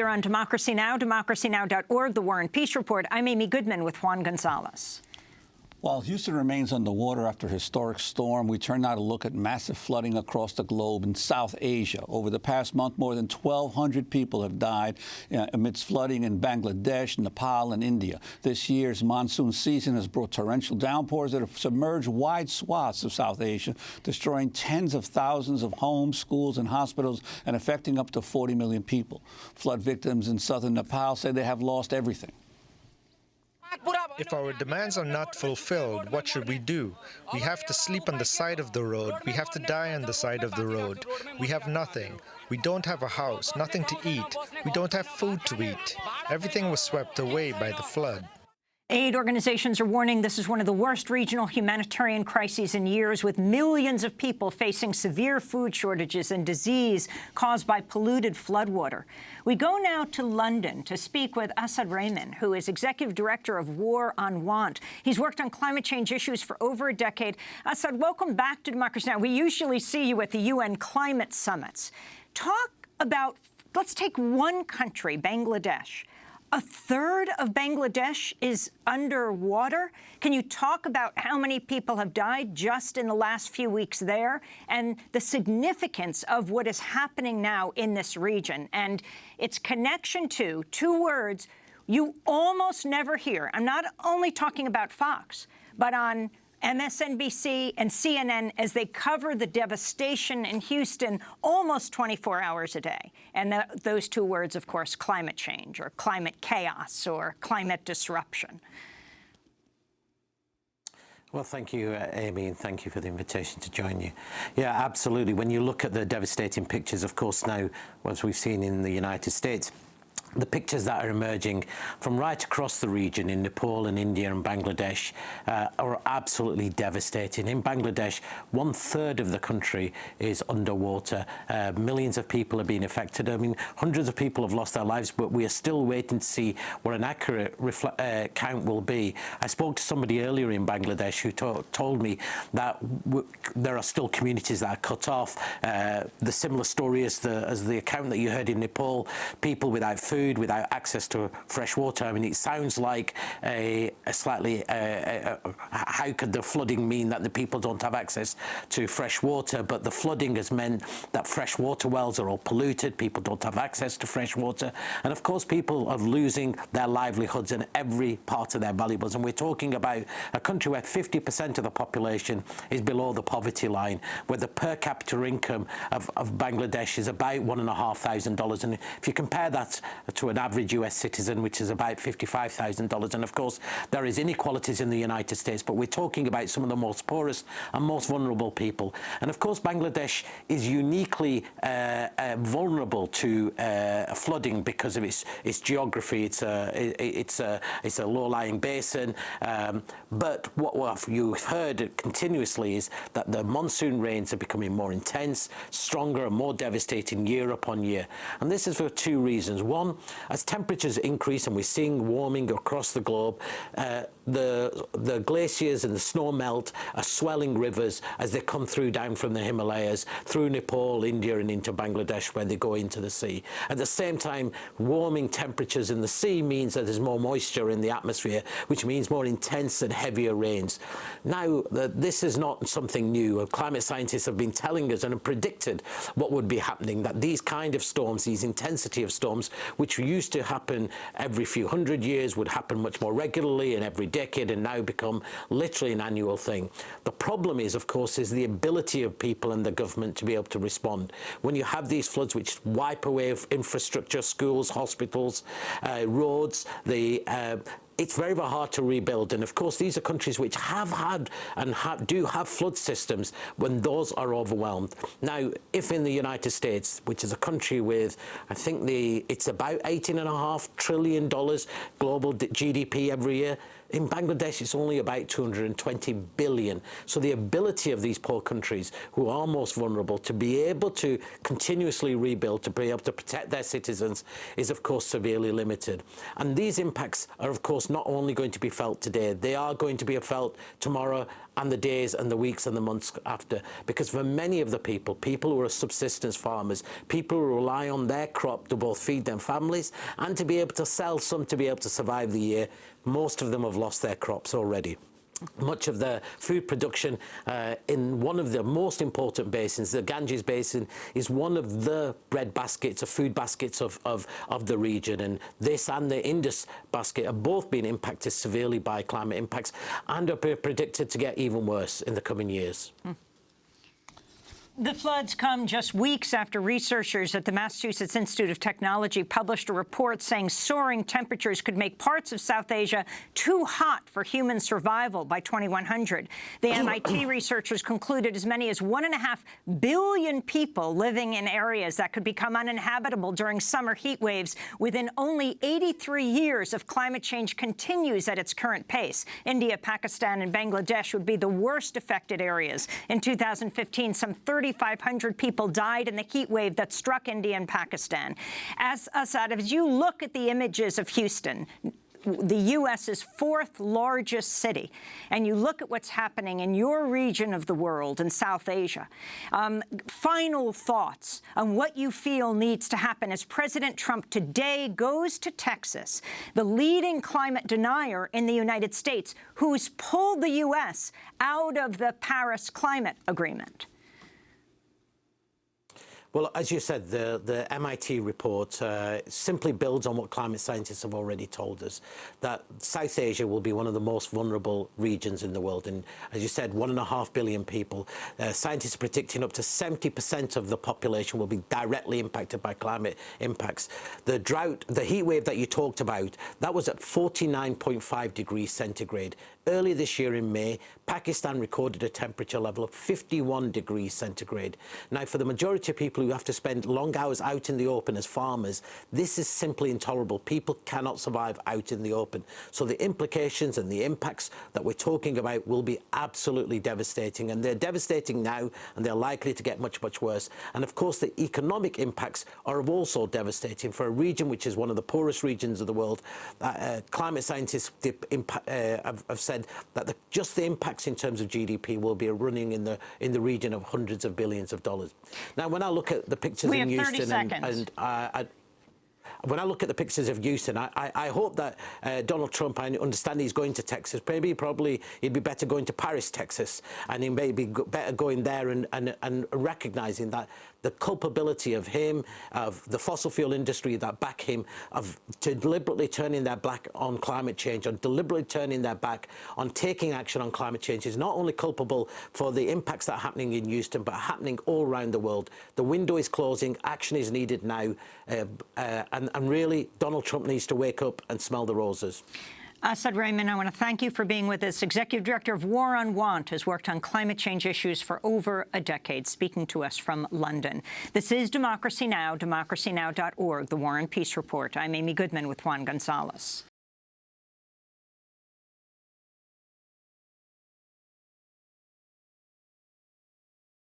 You're on Democracy Now!, democracynow.org, The War and Peace Report. I'm Amy Goodman with Juan Gonzalez. While Houston remains underwater after a historic storm, we turn now to look at massive flooding across the globe in South Asia. Over the past month, more than 1,200 people have died amidst flooding in Bangladesh, Nepal, and India. This year's monsoon season has brought torrential downpours that have submerged wide swaths of South Asia, destroying tens of thousands of homes, schools, and hospitals, and affecting up to 40 million people. Flood victims in southern Nepal say they have lost everything. If our demands are not fulfilled, what should we do? We have to sleep on the side of the road. We have to die on the side of the road. We have nothing. We don't have a house, nothing to eat. We don't have food to eat. Everything was swept away by the flood. Aid organizations are warning this is one of the worst regional humanitarian crises in years, with millions of people facing severe food shortages and disease caused by polluted floodwater. We go now to London to speak with Asad Rehman, who is Executive Director of War on Want. He's worked on climate change issues for over a decade. Asad, welcome back to Democracy Now! We usually see you at the UN climate summits. Talk about, let's take one country, Bangladesh. A third of Bangladesh is underwater. Can you talk about how many people have died just in the last few weeks there, and the significance of what is happening now in this region and its connection to two words you almost never hear? I'm not only talking about Fox, but on MSNBC and CNN as they cover the devastation in Houston almost 24 hours a day. And those two words, of course, climate change or climate chaos or climate disruption. Well, thank you, Amy, and thank you for the invitation to join you. Yeah, absolutely. When you look at the devastating pictures, of course, now, as we've seen in the United States, the pictures that are emerging from right across the region in Nepal and India and Bangladesh are absolutely devastating. In Bangladesh, 1/3 of the country is underwater. Millions of people are being affected. I mean, hundreds of people have lost their lives, but we are still waiting to see what an accurate count will be. I spoke to somebody earlier in Bangladesh who told me that there are still communities that are cut off. The similar story as the account that you heard in Nepal, people without food, without access to fresh water. I mean, it sounds like a slightly, how could the flooding mean that the people don't have access to fresh water? But the flooding has meant that fresh water wells are all polluted, people don't have access to fresh water, and of course people are losing their livelihoods and every part of their valuables. And we're talking about a country where 50% of the population is below the poverty line, where the per capita income of Bangladesh is about $1,500. And if you compare that to an average US citizen, which is about $55,000. And of course, there is inequalities in the United States, but we're talking about some of the most poorest and most vulnerable people. And of course, Bangladesh is uniquely vulnerable to flooding because of its geography. It's a low-lying basin. But what you've heard continuously is that the monsoon rains are becoming more intense, stronger, and more devastating year upon year. And this is for two reasons. One, as temperatures increase and we're seeing warming across the globe, the glaciers and the snow melt are swelling rivers as they come through down from the Himalayas, through Nepal, India, and into Bangladesh, where they go into the sea. At the same time, warming temperatures in the sea means that there's more moisture in the atmosphere, which means more intense and heavier rains. Now, this is not something new. Climate scientists have been telling us and have predicted what would be happening, that these kind of storms, these intensity of storms, which used to happen every few hundred years, would happen much more regularly and every decade, and now become literally an annual thing. The problem is, of course, is the ability of people and the government to be able to respond. When you have these floods which wipe away infrastructure, schools, hospitals, roads, it's very, very hard to rebuild. And of course, these are countries which have had and do have flood systems when those are overwhelmed. Now, if in the United States, which is a country with, I think it's about $18.5 trillion global GDP every year, in Bangladesh, it's only about 220 billion. So the ability of these poor countries, who are most vulnerable, to be able to continuously rebuild, to be able to protect their citizens, is of course severely limited. And these impacts are of course not only going to be felt today, they are going to be felt tomorrow and the days and the weeks and the months after. Because for many of the people who are subsistence farmers, people who rely on their crop to both feed their families and to be able to sell some to be able to survive the year, most of them have lost their crops already. Much of the food production in one of the most important basins, the Ganges Basin, is one of the bread baskets, or food baskets of the region. And this and the Indus basket are both being impacted severely by climate impacts and are predicted to get even worse in the coming years. The floods come just weeks after researchers at the Massachusetts Institute of Technology published a report saying soaring temperatures could make parts of South Asia too hot for human survival by 2100. The MIT researchers concluded as many as 1.5 billion people living in areas that could become uninhabitable during summer heat waves within only 83 years if climate change continues at its current pace. India, Pakistan, and Bangladesh would be the worst affected areas. In 2015, some 3,500 people died in the heat wave that struck India and Pakistan. As you look at the images of Houston, the U.S.'s fourth largest city, and you look at what's happening in your region of the world in South Asia, final thoughts on what you feel needs to happen as President Trump today goes to Texas, the leading climate denier in the United States, who's pulled the U.S. out of the Paris Climate Agreement. Well, as you said, the MIT report simply builds on what climate scientists have already told us, that South Asia will be one of the most vulnerable regions in the world. And as you said, 1.5 billion people. Scientists are predicting up to 70% of the population will be directly impacted by climate impacts. The drought, the heat wave that you talked about, that was at 49.5 degrees centigrade. Earlier this year in May, Pakistan recorded a temperature level of 51 degrees centigrade. Now, for the majority of people who have to spend long hours out in the open as farmers, this is simply intolerable. People cannot survive out in the open. So the implications and the impacts that we're talking about will be absolutely devastating. And they're devastating now, and they're likely to get much, much worse. And of course, the economic impacts are also devastating for a region which is one of the poorest regions of the world. Climate scientists have said that just the impacts in terms of GDP will be running in the region of hundreds of billions of dollars. Now, when I look at the pictures in Houston when I look at the pictures of Houston, I hope that Donald Trump, I understand he's going to Texas. Probably he'd be better going to Paris, Texas, and he may be better going there and recognising that the culpability of him, of the fossil fuel industry that back him, of deliberately turning their back on climate change, on deliberately turning their back on taking action on climate change, is not only culpable for the impacts that are happening in Houston, but happening all around the world. The window is closing. Action is needed now. And really, Donald Trump needs to wake up and smell the roses. Asad Rehman, I want to thank you for being with us. Executive Director of War on Want, has worked on climate change issues for over a decade, speaking to us from London. This is Democracy Now!, democracynow.org, the War and Peace Report. I'm Amy Goodman with Juan Gonzalez.